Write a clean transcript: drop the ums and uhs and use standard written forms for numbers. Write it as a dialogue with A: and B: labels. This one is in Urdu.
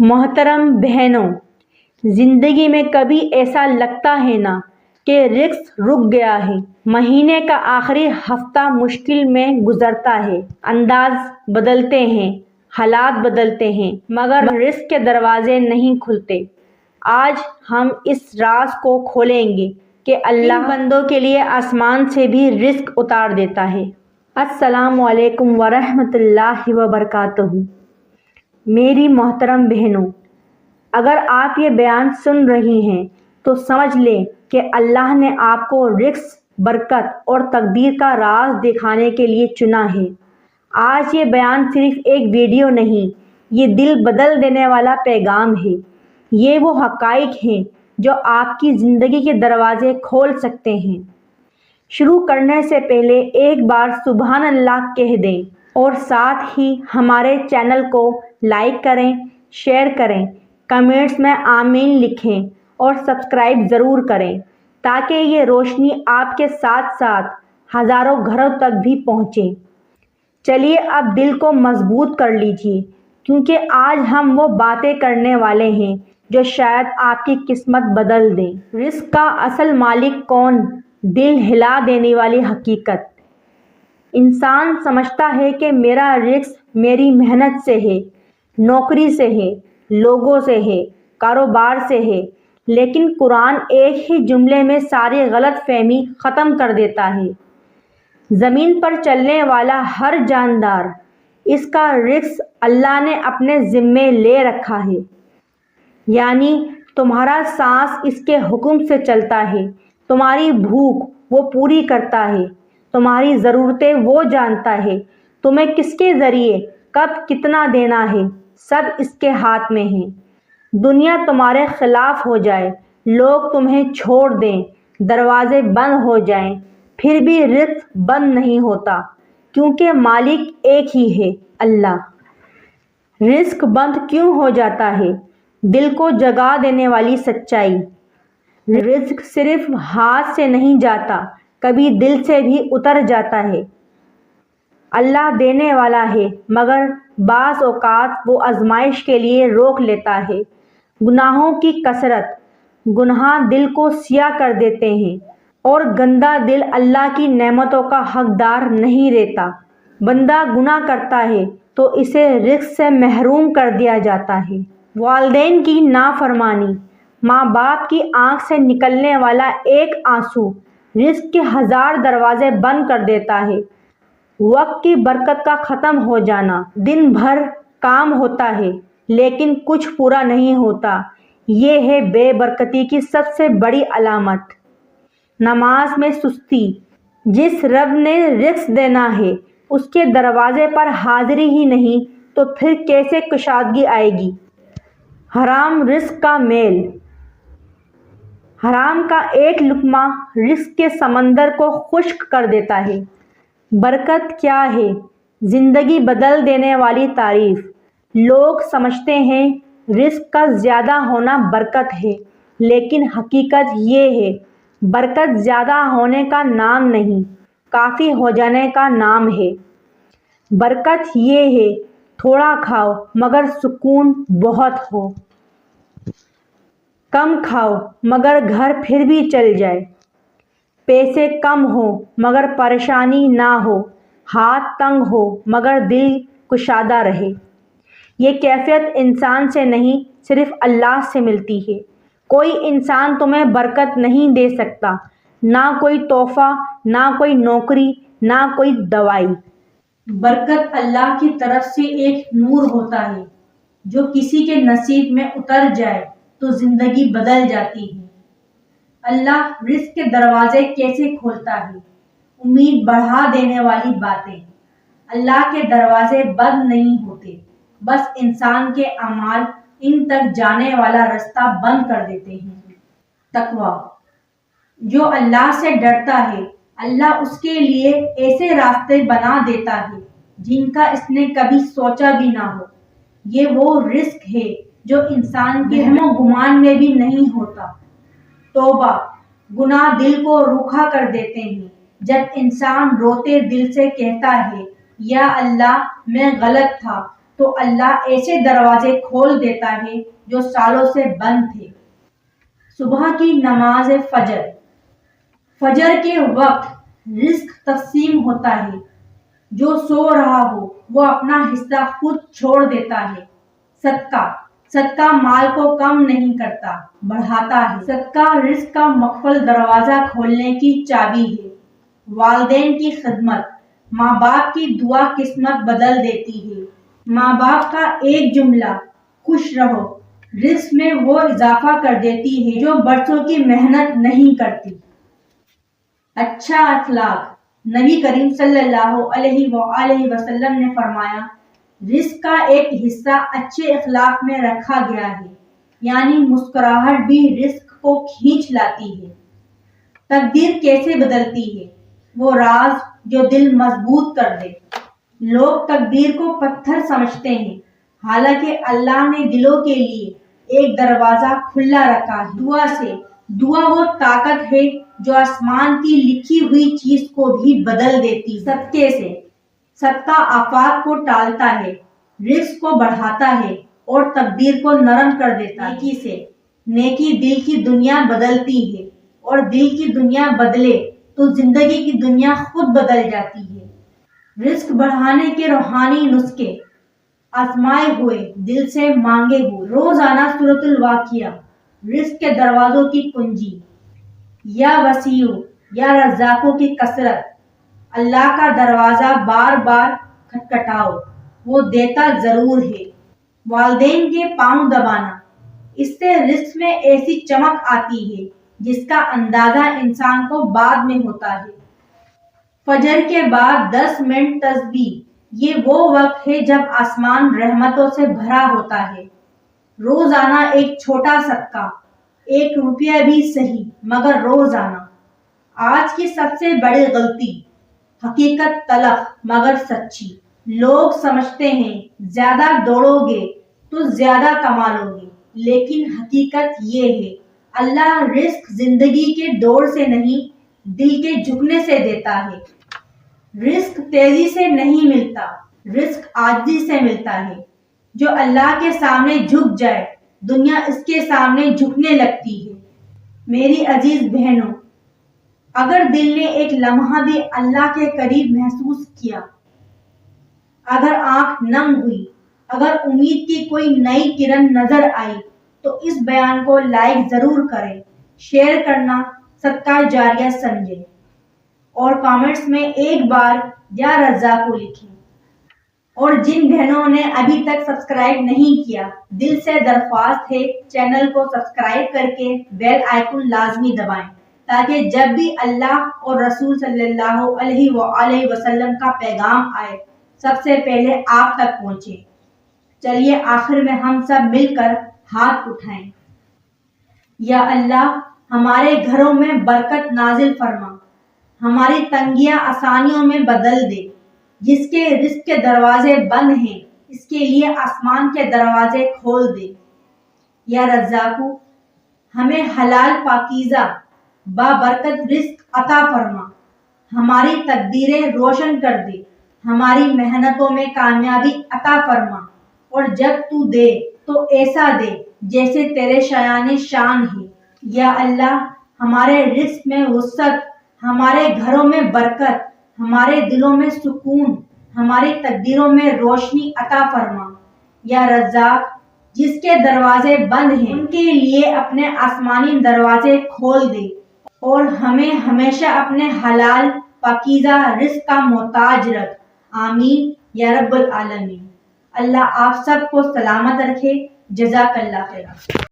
A: محترم بہنوں، زندگی میں کبھی ایسا لگتا ہے نا کہ رزق رک گیا ہے۔ مہینے کا آخری ہفتہ مشکل میں گزرتا ہے، انداز بدلتے ہیں، حالات بدلتے ہیں، مگر رزق کے دروازے نہیں کھلتے۔ آج ہم اس راز کو کھولیں گے کہ اللہ بندوں کے لیے آسمان سے بھی رزق اتار دیتا ہے۔ السلام علیکم ورحمۃ اللہ وبرکاتہ۔ میری محترم بہنوں، اگر آپ یہ بیان سن رہی ہیں تو سمجھ لیں کہ اللہ نے آپ کو رزق، برکت اور تقدیر کا راز دکھانے کے لیے چنا ہے۔ آج یہ بیان صرف ایک ویڈیو نہیں، یہ دل بدل دینے والا پیغام ہے۔ یہ وہ حقائق ہیں جو آپ کی زندگی کے دروازے کھول سکتے ہیں۔ شروع کرنے سے پہلے ایک بار سبحان اللہ کہہ دیں اور ساتھ ہی ہمارے چینل کو لائک کریں، شیئر کریں، کمنٹس میں آمین لکھیں اور سبسکرائب ضرور کریں تاکہ یہ روشنی آپ کے ساتھ ساتھ ہزاروں گھروں تک بھی پہنچے۔ چلیے اب دل کو مضبوط کر لیجیے، کیونکہ آج ہم وہ باتیں کرنے والے ہیں جو شاید آپ کی قسمت بدل دیں۔ رزق کا اصل مالک کون؟ دل ہلا دینے والی حقیقت۔ انسان سمجھتا ہے کہ میرا رزق میری محنت سے ہے، نوکری سے ہے، لوگوں سے ہے، کاروبار سے ہے، لیکن قرآن ایک ہی جملے میں ساری غلط فہمی ختم کر دیتا ہے۔ زمین پر چلنے والا ہر جاندار، اس کا رزق اللہ نے اپنے ذمے لے رکھا ہے۔ یعنی تمہارا سانس اس کے حکم سے چلتا ہے، تمہاری بھوک وہ پوری کرتا ہے، تمہاری ضرورتیں وہ جانتا ہے، تمہیں کس کے ذریعے کب کتنا دینا ہے سب اس کے ہاتھ میں ہے۔ دنیا تمہارے خلاف ہو جائے، لوگ تمہیں چھوڑ دیں، دروازے بند ہو جائیں، پھر بھی رزق بند نہیں ہوتا، کیونکہ مالک ایک ہی ہے، اللہ۔ رزق بند کیوں ہو جاتا ہے؟ دل کو جگا دینے والی سچائی۔ رزق صرف ہاتھ سے نہیں جاتا، کبھی دل سے بھی اتر جاتا ہے۔ اللہ دینے والا ہے، مگر بعض اوقات وہ آزمائش کے لیے روک لیتا ہے۔ گناہوں کی کثرت، گناہ دل کو سیاہ کر دیتے ہیں، اور گندا دل اللہ کی نعمتوں کا حقدار نہیں رہتا۔ بندہ گناہ کرتا ہے تو اسے رزق سے محروم کر دیا جاتا ہے۔ والدین کی نافرمانی، ماں باپ کی آنکھ سے نکلنے والا ایک آنسو رزق کے ہزار دروازے بند کر دیتا ہے۔ وقت کی برکت کا ختم ہو جانا، دن بھر کام ہوتا ہے لیکن کچھ پورا نہیں ہوتا، یہ ہے بے برکتی کی سب سے بڑی علامت۔ نماز میں سستی، جس رب نے رزق دینا ہے اس کے دروازے پر حاضری ہی نہیں تو پھر کیسے کشادگی آئے گی؟ حرام رزق کا میل، حرام کا ایک لقمہ رزق کے سمندر کو خشک کر دیتا ہے۔ برکت کیا ہے؟ زندگی بدل دینے والی تعریف۔ لوگ سمجھتے ہیں رزق کا زیادہ ہونا برکت ہے، لیکن حقیقت یہ ہے برکت زیادہ ہونے کا نام نہیں، کافی ہو جانے کا نام ہے۔ برکت یہ ہے تھوڑا کھاؤ مگر سکون بہت ہو، کم کھاؤ مگر گھر پھر بھی چل جائے، پیسے کم ہو مگر پریشانی نہ ہو، ہاتھ تنگ ہو مگر دل کشادہ رہے۔ یہ کیفیت انسان سے نہیں، صرف اللہ سے ملتی ہے۔ کوئی انسان تمہیں برکت نہیں دے سکتا، نہ کوئی تحفہ، نہ کوئی نوکری، نہ کوئی دوائی۔ برکت اللہ کی طرف سے ایک نور ہوتا ہے، جو کسی کے نصیب میں اتر جائے تو زندگی بدل جاتی ہے۔ اللہ رزق کے دروازے کیسے کھولتا ہے؟ امید بڑھا دینے والی باتیں۔ اللہ کے دروازے بند نہیں ہوتے، بس انسان کے اعمال ان تک جانے والا رستہ بند کر دیتے ہیں۔ تقویٰ، جو اللہ سے ڈرتا ہے اللہ اس کے لیے ایسے راستے بنا دیتا ہے جن کا اس نے کبھی سوچا بھی نہ ہو۔ یہ وہ رزق ہے جو انسان کے وہم و گمان میں بھی نہیں ہوتا۔ توبہ، گناہ دل کو روکھا کر دیتے ہیں۔ جب انسان روتے دل سے کہتا ہے یا اللہ میں غلط تھا، تو اللہ ایسے دروازے کھول دیتا ہے جو سالوں سے بند تھے۔ صبح کی نماز فجر، فجر کے وقت رزق تقسیم ہوتا ہے۔ جو سو رہا ہو وہ اپنا حصہ خود چھوڑ دیتا ہے۔ صدقہ، صدقہ مال کو کم نہیں کرتا، بڑھاتا ہے۔ صدقہ رزق کا مقفل دروازہ کھولنے کی چابی ہے۔ والدین کی خدمت، ماں باپ کی دعا قسمت بدل دیتی ہے۔ ماں باپ کا ایک جملہ خوش رہو رزق میں وہ اضافہ کر دیتی ہے جو برسوں کی محنت نہیں کرتی۔ اچھا اخلاق، نبی کریم صلی اللہ علیہ وآلہ وسلم نے فرمایا، رزق کا ایک حصہ اچھے اخلاق میں رکھا گیا ہے، یعنی مسکراہٹ بھی رزق کو کھینچ لاتی ہے۔ تقدیر کیسے بدلتی ہے؟ وہ راز جو دل مضبوط کر دے۔ لوگ تقدیر کو پتھر سمجھتے ہیں، حالانکہ اللہ نے دلوں کے لیے ایک دروازہ کھلا رکھا ہے۔ دعا سے، دعا وہ طاقت ہے جو آسمان کی لکھی ہوئی چیز کو بھی بدل دیتی۔ صدقے سے، صدقہ آفات کو ٹالتا ہے، رزق کو بڑھاتا ہے اور تقدیر کو نرم کر دیتا ہے۔ نیکی سے، نیکی دل کی دنیا بدلتی ہے، اور دل کی دنیا بدلے تو زندگی کی دنیا خود بدل جاتی ہے۔ رزق بڑھانے کے روحانی نسخے، آزمائے ہوئے دل سے مانگے ہوئے۔ روزانہ سورۃ الواقعہ، رزق کے دروازوں کی کنجی۔ یا وسیع، یا رزاقوں کی کثرت، اللہ کا دروازہ بار بار کھٹکھٹاؤ، وہ دیتا ضرور ہے۔ والدین کے پاؤں دبانا، اس سے رزق میں ایسی چمک آتی ہے جس کا اندازہ انسان کو بعد میں ہوتا ہے۔ فجر کے بعد 10 منٹ تسبیح، یہ وہ وقت ہے جب آسمان رحمتوں سے بھرا ہوتا ہے۔ روزانہ ایک چھوٹا صدقہ، 1 روپیہ بھی صحیح، مگر روزانہ۔ آج کی سب سے بڑی غلطی، حقیقت تلخ مگر سچی۔ لوگ سمجھتے ہیں زیادہ دوڑو گے تو زیادہ کما لو گے، لیکن حقیقت یہ ہے اللہ رزق زندگی کے دوڑ سے نہیں، دل کے جھکنے سے دیتا ہے۔ رزق تیزی سے نہیں ملتا، رزق عاجزی سے ملتا ہے۔ جو اللہ کے سامنے جھک جائے، دنیا اس کے سامنے جھکنے لگتی ہے۔ میری عزیز بہنوں، اگر دل نے ایک لمحہ بھی اللہ کے قریب محسوس کیا، اگر آنکھ نم ہوئی، اگر امید کی کوئی نئی کرن نظر آئی، تو اس بیان کو لائک ضرور کریں، شیئر کرنا صدقہ جاریہ سمجھیں، اور کامنٹس میں ایک بار یا رزاق کو لکھیں۔ اور جن بہنوں نے ابھی تک سبسکرائب نہیں کیا، دل سے درخواست ہے چینل کو سبسکرائب کر کے بیل آئیکن لازمی دبائیں، تاکہ جب بھی اللہ اور رسول صلی اللہ علیہ وآلہ وسلم کا پیغام آئے، سب سے پہلے آپ تک پہنچے۔ چلیے آخر میں ہم سب مل کر ہاتھ اٹھائیں۔ یا اللہ، ہمارے گھروں میں برکت نازل فرما، ہماری تنگیاں آسانیوں میں بدل دے۔ جس کے رزق کے دروازے بند ہیں، اس کے لیے آسمان کے دروازے کھول دے۔ یا رزاقو، ہمیں حلال پاکیزہ بابرکت رزق عطا فرما، ہماری تقدیریں روشن کر دے، ہماری محنتوں میں کامیابی عطا فرما، اور جب تو دے تو ایسا دے جیسے تیرے شایان شان ہے۔ یا اللہ، ہمارے رزق میں وسعت، ہمارے گھروں میں برکت، ہمارے دلوں میں سکون، ہماری تقدیروں میں روشنی عطا فرما۔ یا رزاق، جس کے دروازے بند ہیں ان کے لیے اپنے آسمانی دروازے کھول دے، اور ہمیں ہمیشہ اپنے حلال پاکیزہ رزق کا محتاج رکھ۔ آمین یا رب العالمین۔ اللہ آپ سب کو سلامت رکھے۔ جزاک اللہ خیر۔